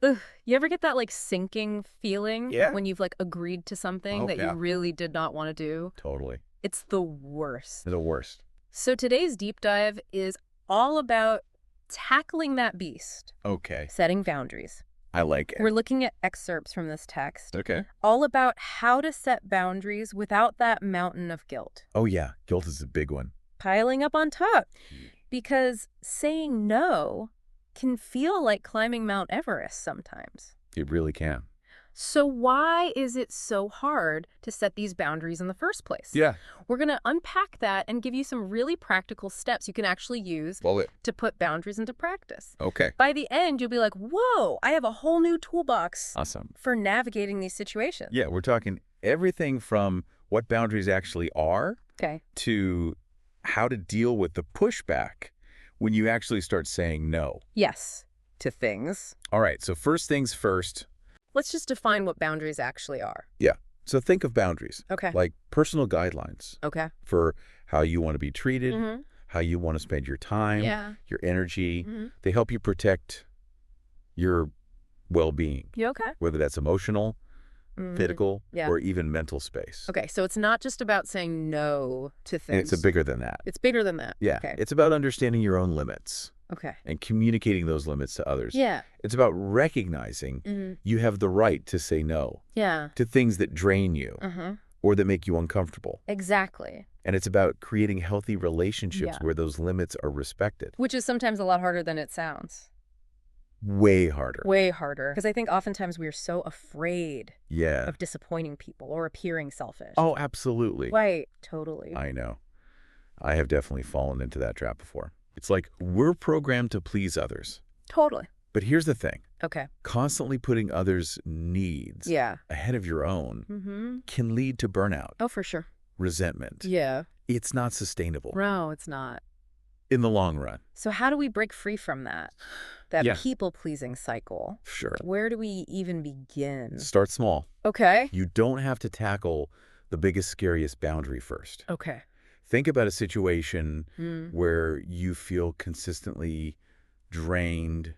Ugh, you ever get that like sinking feeling Yeah. when you've like agreed to something Oh, that you yeah. really did not want to do? Totally. It's the worst. They're the worst. So today's deep dive is all about tackling that beast, Okay. setting boundaries. I like We're it. looking at excerpts from this text, Okay. all about how to set boundaries without that mountain of guilt Oh, yeah. Guilt is a big one. piling up on top. Huge. Because saying no can feel like climbing Mount Everest sometimes. It really can. So why is it so hard to set these boundaries in the first place? Yeah. We're going to unpack that and give you some really practical steps you can actually use Well, it. to put boundaries into practice. Okay. By the end, you'll be like, whoa, I have a whole new toolbox Awesome. for navigating these situations. Yeah, we're talking everything from what boundaries actually are Okay. to how to deal with the pushback when you actually start saying no. Yes, to things. All right, so first things first. Let's just define what boundaries actually are. Yeah. So think of boundaries, Okay. like personal guidelines Okay. for how you want to be treated, Mm-hmm. how you want to spend your time, Yeah. your energy. Mm-hmm. They help you protect your well-being, You okay? whether that's emotional, physical, Yeah. or even mental space. Okay, so it's not just about saying no to things. And it's bigger than that. It's bigger than that. Yeah. Okay. It's about understanding your own limits Okay. and communicating those limits to others. Yeah. It's about recognizing Mm-hmm. you have the right to say no Yeah. to things that drain you Uh-huh. or that make you uncomfortable. Exactly. And it's about creating healthy relationships Yeah. where those limits are respected. Which is sometimes a lot harder than it sounds. Way harder. Way harder. Because I think oftentimes we are so afraid Yeah. of disappointing people or appearing selfish. Oh, absolutely. Right. Totally. I know. I have definitely fallen into that trap before. It's like we're programmed to please others. Totally. But here's the thing. Okay. Constantly putting others' needs Yeah. ahead of your own Mm-hmm. can lead to burnout, Oh, for sure. resentment. Yeah. It's not sustainable No, it's not. in the long run. So how do we break free from that? That Yeah. people-pleasing cycle? Sure. Where do we even begin? Start small. Okay. You don't have to tackle the biggest, scariest boundary first. Okay. Think about a situation Mm. where you feel consistently drained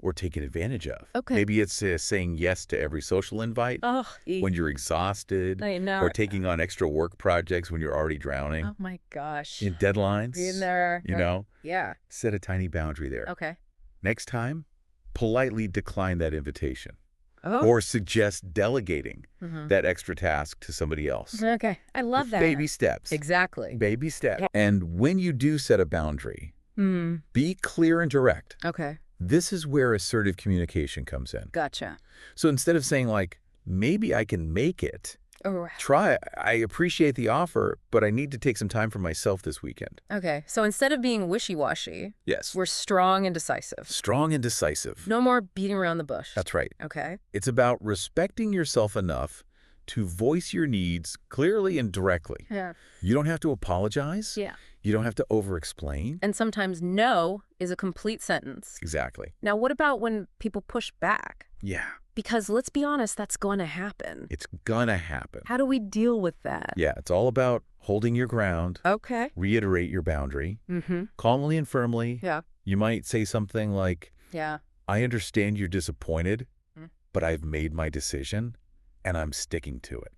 or taken advantage of. Okay. Maybe it's saying yes to every social invite Oh, when you're exhausted, I know. or taking on extra work projects when you're already drowning Oh my gosh. in deadlines. Been there. You know, Yeah. set a tiny boundary there. Okay. Next time, politely decline that invitation Oh. or suggest delegating Mhm. that extra task to somebody else. Okay. I love that. Baby steps. Exactly. Baby steps. And when you do set a boundary, Hmm. be clear and direct. Okay. This is where assertive communication comes in. Gotcha. So instead of saying like, maybe I can make it, Oh, try, I appreciate the offer, but I need to take some time for myself this weekend. okay. So instead of being wishy-washy, Yes. we're strong and decisive. Strong and decisive. No more beating around the bush. That's right. Okay. It's about respecting yourself enough to voice your needs clearly and directly. Yeah. You don't have to apologize. Yeah. You don't have to over-explain. And sometimes no is a complete sentence. Exactly. Now, what about when people push back? Yeah. Because let's be honest, that's going to happen. It's gonna happen. How do we deal with that? Yeah, it's all about holding your ground, Okay. reiterate your boundary, Mm-hmm. calmly and firmly. Yeah. You might say something like, Yeah. I understand you're disappointed, Mm. but I've made my decision and I'm sticking to it.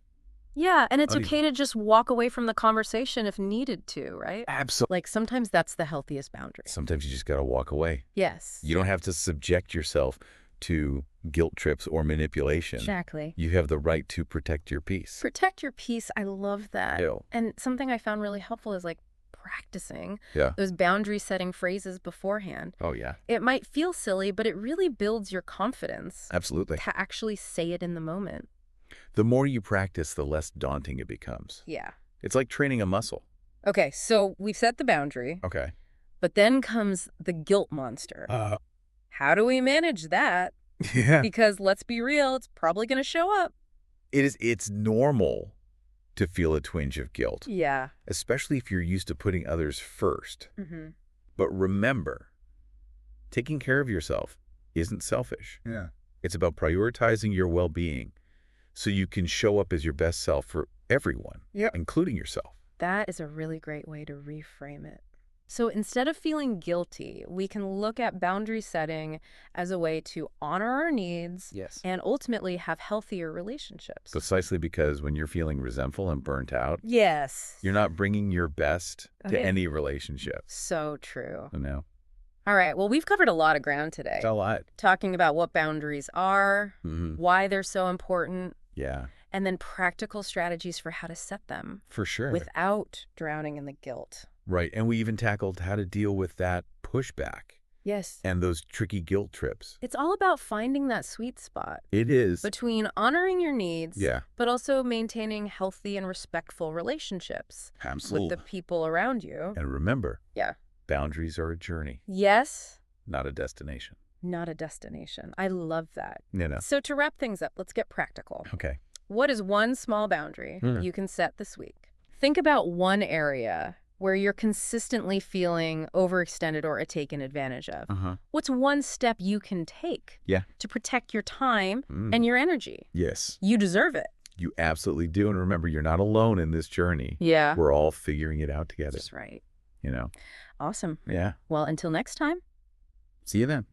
Yeah, and it's How do you- okay to just walk away from the conversation if needed to, right? Absolutely. Like sometimes that's the healthiest boundary. Sometimes you just gotta walk away. Yes. You don't have to subject yourself to guilt trips or manipulation. Exactly. You have the right to protect your peace. Protect your peace. I love that. Ew. And something I found really helpful is like practicing Yeah. those boundary setting phrases beforehand. Oh, yeah. It might feel silly, but it really builds your confidence Absolutely. to actually say it in the moment. The more you practice, the less daunting it becomes. Yeah. It's like training a muscle. Okay, so we've set the boundary, Okay. but then comes the guilt monster. How do we manage that? Yeah. Because let's be real, it's probably going to show up. It's normal to feel a twinge of guilt, Yeah. especially if you're used to putting others first. Mm-hmm. But remember, taking care of yourself isn't selfish. Yeah. It's about prioritizing your well-being so you can show up as your best self for everyone, Yep. including yourself. That is a really great way to reframe it. So instead of feeling guilty, we can look at boundary setting as a way to honor our needs Yes. and ultimately have healthier relationships. Precisely because when you're feeling resentful and burnt out, Yes. you're not bringing your best to Okay. any relationship. So true. You know, All right. Well, we've covered a lot of ground today. it's a lot. Talking about what boundaries are, Hmm. why they're so important, Yeah, and then practical strategies for how to set them for sure. without drowning in the guilt. Right. And we even tackled how to deal with that pushback Yes. and those tricky guilt trips. It's all about finding that sweet spot It is. between honoring your needs, Yeah, but also maintaining healthy and respectful relationships with absolutely. the people around you. And remember, Yeah. boundaries are a journey, Yes, not a destination. not a destination. I love that. You know. So to wrap things up, let's get practical. Okay. What is one small boundary Hmm. you can set this week? Think about one area where you're consistently feeling overextended or taken advantage of. Uh-huh. What's one step you can take Yeah. to protect your time Mm. and your energy? Yes, You deserve it. you absolutely do. And remember, you're not alone in this journey. Yeah. We're all figuring it out together, That's right. you know? Awesome. Yeah. Well, until next time. See you then.